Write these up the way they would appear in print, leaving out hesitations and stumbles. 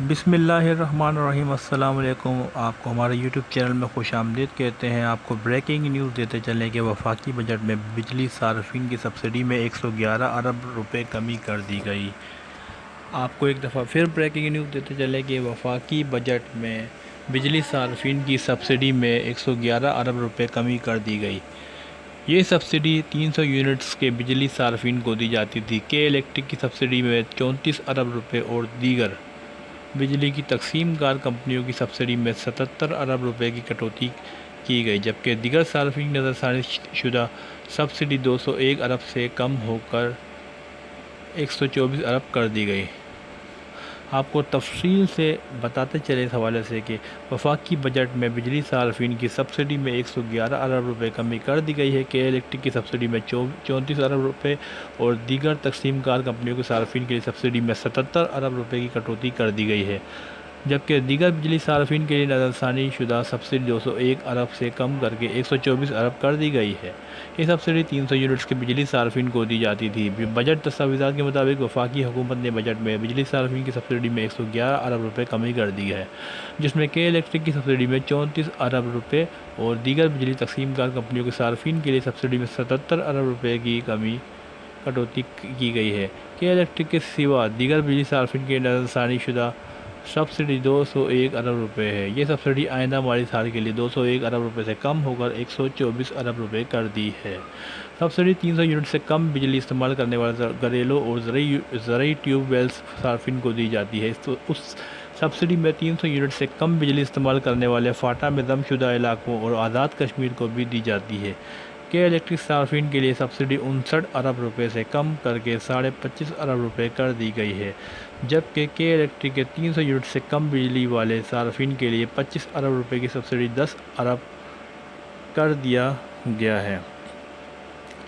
बिस्मिल्लाहिर्रहमानिर्रहीम। अस्सलाम वालेकुम। आपको हमारे यूट्यूब चैनल में खुशामदीद कहते हैं। आपको ब्रेकिंग न्यूज़ देते चलें कि वफाकी बजट में बिजली सार्फिन की सब्सिडी में 111 अरब रुपए कमी कर दी गई। आपको एक दफ़ा फिर ब्रेकिंग न्यूज़ देते चलें कि वफाकी बजट में बिजली सार्फिन की सब्सिडी में 111 अरब रुपए कमी कर दी गई। ये सब्सिडी 300 यूनिट्स के बिजली सार्फिन को दी जाती थी। के इलेक्ट्रिक की सब्सिडी में 34 अरब रुपए और दीगर बिजली की तकसीमकार कंपनियों की सब्सिडी में 77 अरब रुपए की कटौती की गई, जबकि दीगर सार्फिन नज़रसानी शुदा सब्सिडी 201 अरब से कम होकर 124 अरब कर दी गई। आपको तफसील से बताते चले इस हवाले से कि वफाकी बजट में बिजली सार्फिन की सब्सिडी में 111 अरब रुपए कमी कर दी गई है। के इलेक्ट्रिक की सब्सिडी में 34 अरब रुपए और दीगर तकसीमकार कंपनियों के सार्फिन के लिए सब्सिडी में 77 अरब रुपए की कटौती कर दी गई है, जबकि दीगर बिजली सार्फिन के लिए नज़रसानी शुदा सब्सिडी 201 अरब से कम करके 124 अरब कर दी गई है। ये सब्सिडी 300 यूनिट्स के बिजली सार्फिन को दी जाती थी। बजट दस्तावेज़ात के मुताबिक वफाकी हुकूमत ने बजट में बिजली सार्फिन की सब्सिडी में 111 अरब रुपए कमी कर दी है, जिसमें के इलेक्ट्रिक की सब्सिडी में 34 अरब रुपए और दीगर बिजली तकसीमकार कंपनियों के सार्फिन के लिए सब्सिडी में 77 अरब रुपए की कटौती की गई है। के इलेक्ट्रिक के सिवा दीगर बिजली सार्फिन के नज़रसानी शुदा सब्सिडी 201 अरब रुपए है। ये सब्सिडी आइंदा माली साल के लिए 201 अरब रुपए से कम होकर 124 अरब रुपए कर दी है। सब्सिडी 300 यूनिट से कम बिजली इस्तेमाल करने वाले घरेलू और ज़रूरी ट्यूबवेल्स सार्फिन को दी जाती है। तो उस सब्सिडी में 300 यूनिट से कम बिजली इस्तेमाल करने वाले फाटा में दमशुदा इलाकों और आज़ाद कश्मीर को भी दी जाती है। के इलेक्ट्रिक सार्फिन के लिए सब्सिडी 59 अरब रुपए से कम करके 25.5 अरब रुपए कर दी गई है, जबकि के इलेक्ट्रिक के 300 यूनिट से कम बिजली वाले सार्फिन के लिए 25 अरब रुपए की सब्सिडी 10 अरब कर दिया गया है।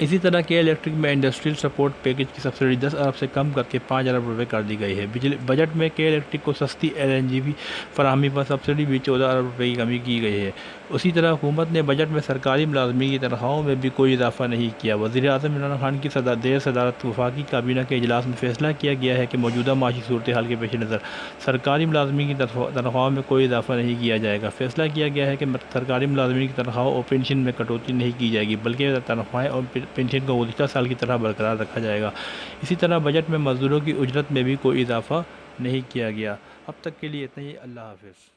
इसी तरह के इलेक्ट्रिक में इंडस्ट्रियल सपोर्ट पैकेज की सब्सिडी 10 अरब से कम करके 5 अरब रुपए कर दी गई है। बिजली बजट में के इलेक्ट्रिक को सस्ती LNG फराहमी पर सब्सिडी भी 14 अरब रुपए की कमी की गई है। उसी तरह हुकूमत ने बजट में सरकारी मुलाजमीन की तनख्वाहों में भी कोई इजाफा नहीं किया। वज़ीर-ए-आज़म इमरान खान की सदारत वफाकी काबीना के इजलास में फैसला किया गया है कि मौजूदा माशी सूरत हाल के पेश नज़र सरकारी मुलाजमीन की तनख्वाहों में कोई इजाफा नहीं किया जाएगा। फैसला किया गया है कि सरकारी मुलाजमीन की तनख्वाहों और पेंशन में कटौती नहीं की जाएगी, बल्कि तनख्वाहें और पेंशन को गुज़िश्ता साल की तरह बरकरार रखा जाएगा। इसी तरह बजट में मजदूरों की उजरत में भी कोई इजाफा नहीं किया गया। अब तक के लिए इतना ही। अल्लाह हाफ़िज़।